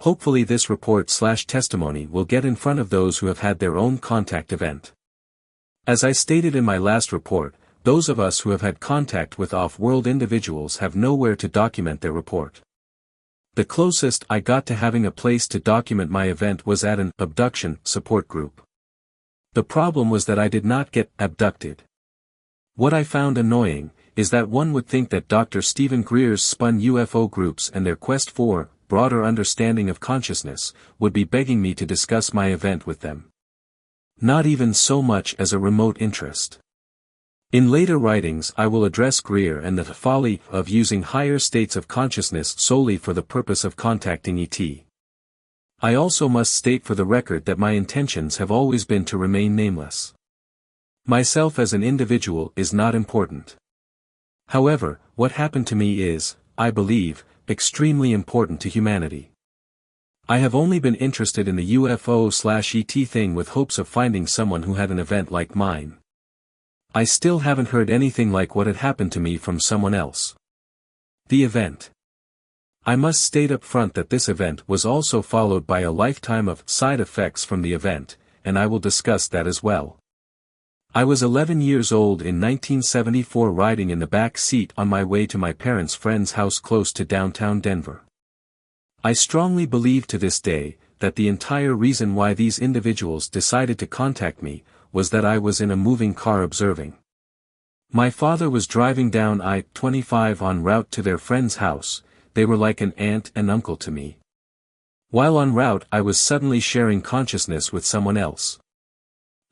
Hopefully this report/testimony will get in front of those who have had their own contact event. As I stated in my last report, those of us who have had contact with off-world individuals have nowhere to document their report. The closest I got to having a place to document my event was at an abduction support group. The problem was that I did not get abducted. What I found annoying is that one would think that Dr. Stephen Greer's spun UFO groups and their quest for broader understanding of consciousness would be begging me to discuss my event with them. Not even so much as a remote interest. In later writings I will address Greer and the folly of using higher states of consciousness solely for the purpose of contacting ET. I also must state for the record that my intentions have always been to remain nameless. Myself as an individual is not important. However, what happened to me is, I believe, extremely important to humanity. I have only been interested in the UFO/ET thing with hopes of finding someone who had an event like mine. I still haven't heard anything like what had happened to me from someone else. The event. I must state up front that this event was also followed by a lifetime of side effects from the event, and I will discuss that as well. I was 11 years old in 1974 riding in the back seat on my way to my parents' friend's house close to downtown Denver. I strongly believe to this day, that the entire reason why these individuals decided to contact me, was that I was in a moving car observing. My father was driving down I-25 en route to their friend's house. They were like an aunt and uncle to me. While en route I was suddenly sharing consciousness with someone else.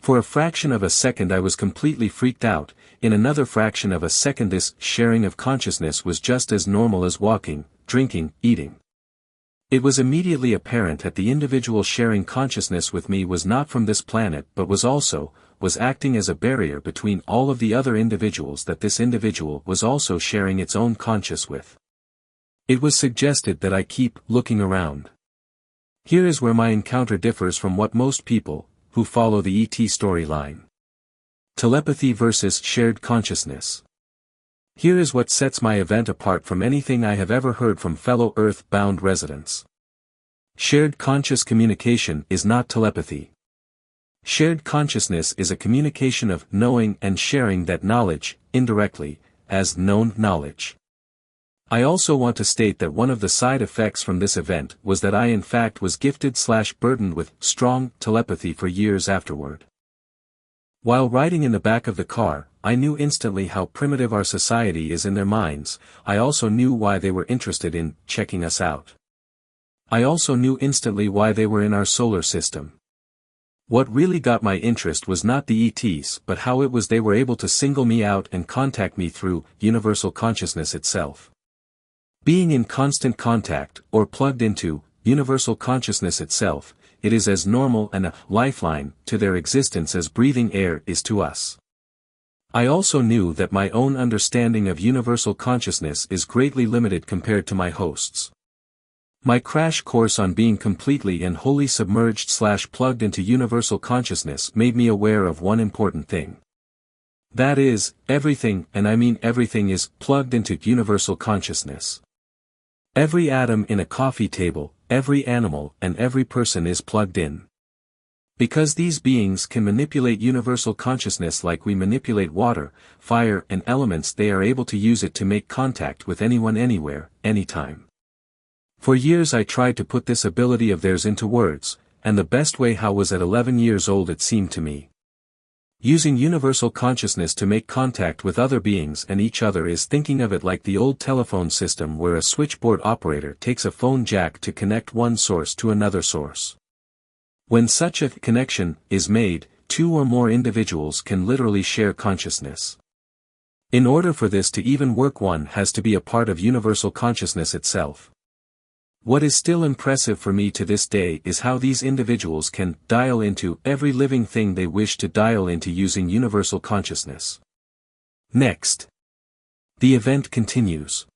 For a fraction of a second I was completely freaked out, in another fraction of a second this sharing of consciousness was just as normal as walking, drinking, eating. It was immediately apparent that the individual sharing consciousness with me was not from this planet but was acting as a barrier between all of the other individuals that this individual was also sharing its own conscious with. It was suggested that I keep looking around. Here is where my encounter differs from what most people, who follow the ET storyline. Telepathy versus shared consciousness. Here is what sets my event apart from anything I have ever heard from fellow Earth-bound residents. Shared conscious communication is not telepathy. Shared consciousness is a communication of knowing and sharing that knowledge, indirectly, as known knowledge. I also want to state that one of the side effects from this event was that I in fact was gifted/burdened with strong telepathy for years afterward. While riding in the back of the car, I knew instantly how primitive our society is in their minds. I also knew why they were interested in checking us out. I also knew instantly why they were in our solar system. What really got my interest was not the ETs but how it was they were able to single me out and contact me through universal consciousness itself. Being in constant contact, or plugged into, universal consciousness itself, it is as normal and a lifeline to their existence as breathing air is to us. I also knew that my own understanding of universal consciousness is greatly limited compared to my hosts. My crash course on being completely and wholly submerged/plugged into universal consciousness made me aware of one important thing. That is, everything, and I mean everything, is plugged into universal consciousness. Every atom in a coffee table, every animal and every person is plugged in. Because these beings can manipulate universal consciousness like we manipulate water, fire and elements, they are able to use it to make contact with anyone anywhere, anytime. For years I tried to put this ability of theirs into words, and the best way how was at 11 years old it seemed to me. Using universal consciousness to make contact with other beings and each other is thinking of it like the old telephone system where a switchboard operator takes a phone jack to connect one source to another source. When such a connection is made, two or more individuals can literally share consciousness. In order for this to even work, one has to be a part of universal consciousness itself. What is still impressive for me to this day is how these individuals can dial into every living thing they wish to dial into using universal consciousness. Next. The event continues.